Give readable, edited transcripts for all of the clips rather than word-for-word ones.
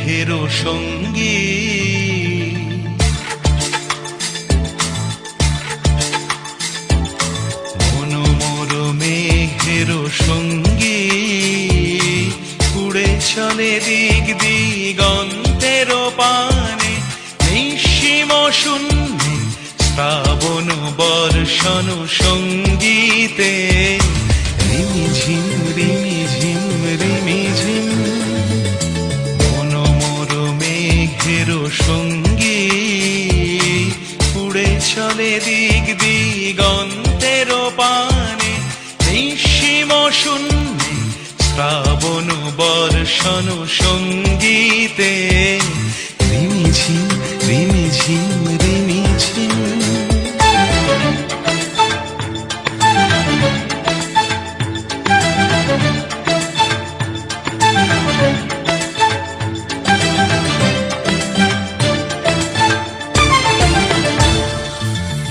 মেঘের সঙ্গী। মনোমোর মেঘের সঙ্গী উড়ে চলে দিক দিগন্তের পানে, নিঃসীম শূন্যে শ্রাবণ বর্ষণ সঙ্গীতে। রিমিঝিম রিমিঝিম রিমিঝিম মনোমোর মেঘের সঙ্গী উড়ে চলে দিক দিগন্তের পানে, নিঃসীম শূন্যে শ্রাবণ বর্ষণ সঙ্গীতে। রিমিঝিম রিমিঝিম রিমিঝিম।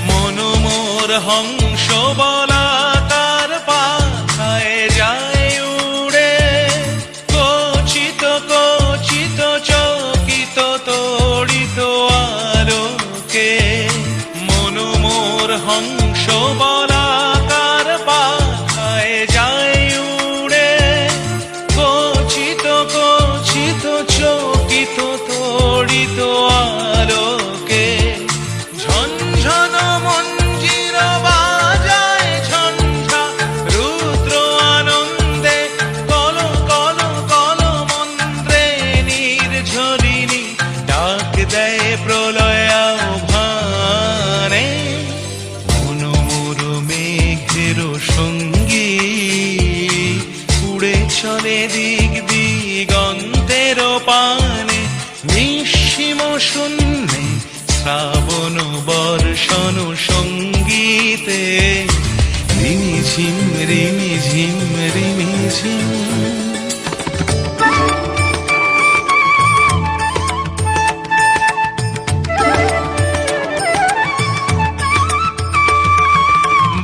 মনোমোর হংস বলাকার পাখায় যায় উড়ে, কচিত কচিত চকিত তড়িত আলোকে। মনোমোর হংস বলাকার পাখায় যায় উড়ে, কচিত কচিত চকিত তড়িত আলোকে। ঝনঝন মঞ্জির বাজায় ঝঞ্ঝা রুদ্র আনন্দে, কল কল কল মন্ত্রে নির্ঝরিণী ডাক দেয় প্রলয় আহ্বানে। মনোমোর মেঘের সঙ্গী উড়ে চলে দিক দিগন্তের পানে, নিঃসীম শূন্যে শ্রাবণ বর্ষণ সঙ্গীতে। রিমিঝিম রিমিঝিম রিমিঝিম।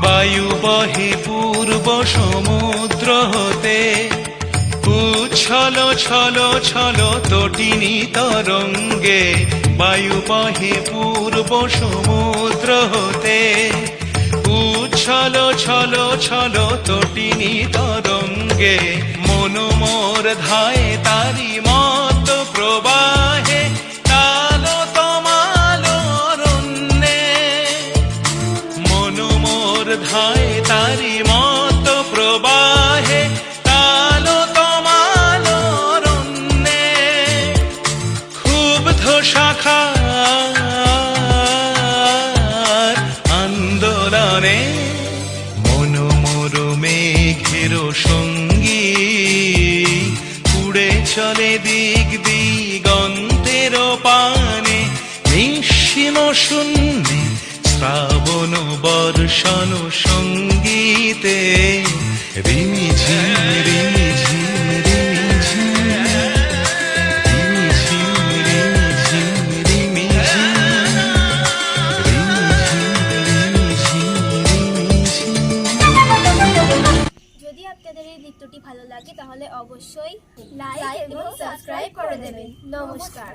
বায়ু বহে পূর্ব সমুদ্র হতে, উচ্ছল ছল ছল তটিনী তরঙ্গে। বায়ু বহে পূর্ব সমুদ্র হতে, উচ্ছল ছল ছল তটিনী তরঙ্গে। মনোমোর ধায় তারি মত প্রবাহে, কালো তমাল অরণ্যে। মনোমোর ধায় তারি মত প্রবাহে, কালো তমাল অরণ্যে। ক্ষুব্ধ শাখার আন্দোলনে, মনোমোর মেঘের সঙ্গী উড়ে চলে দিক দিগন্তের পানে, নিঃসীম শূন্যে শ্রাবণ বর্ষণ সঙ্গীতে। রিমিঝিম রিমিঝিম রিমিঝিম রিমিঝিম রিমিঝিম রিমিঝিম রিমিঝিম রিমিঝিম। যদি আপনাদের এই নৃত্যটি ভালো লাগে তাহলে অবশ্যই লাইক এবং সাবস্ক্রাইব করে দেবেন। নমস্কার।